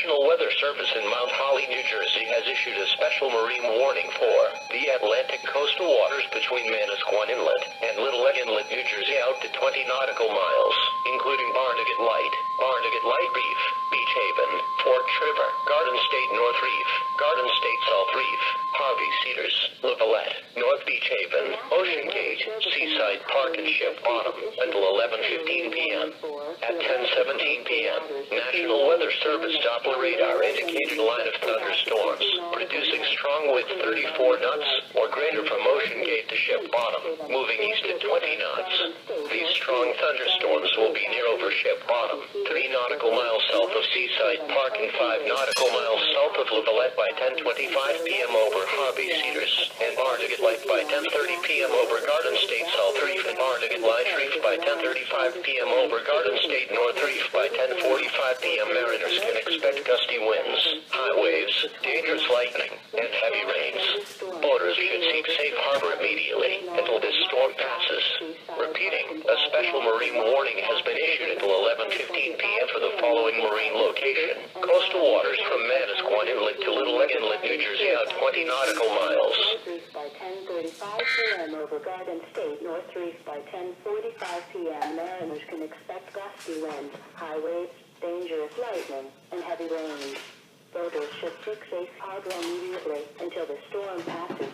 National Weather Service in Mount Holly, New Jersey has issued a special marine warning for the Atlantic coastal waters between Manasquan Inlet and Little Egg Inlet, New Jersey out to 20 nautical miles, including Barnegat Light Reef, Beach Haven, Fort Trevor, Garden State North Reef, Garden State South Reef, Harvey Cedars, La Valette, North Beach Haven, Ocean Gate, Seaside Park and Ship Bottom until 11:15 p.m. At 10:17 p.m., National Weather Service Doppler radar indicated a line of thunderstorms, producing strong winds 34 knots or greater from Ocean Gate to Ship Bottom, moving east at 20 knots. These strong thunderstorms will be near over Ship Bottom, 3 nautical miles south of Seaside Park and 5 nautical miles south of La Valette by 10:25 p.m. over Harvey Cedars, and Barnegat Light by 10:30 p.m. over Garden State South Reef, and Barnegat Light Reef by 10:35 p.m. over Garden State North Reef. By 10:45 p.m. mariners can expect gusty winds, high waves, dangerous lightning, and heavy rains. Boaters should seek safe harbor immediately until this storm passes. Repeating, a special marine warning has been issued until 11:15 p.m. for the following marine location: coastal waters from Manasquan Inlet to Little Egg Inlet, New Jersey out 20 nautical miles. By 10:35 p.m. over Garden State North Reef. By 10:45 p.m. mariners can expect gusty winds, high waves, dangerous lightning, and heavy rains. Boaters should seek safe harbor immediately until the storm passes.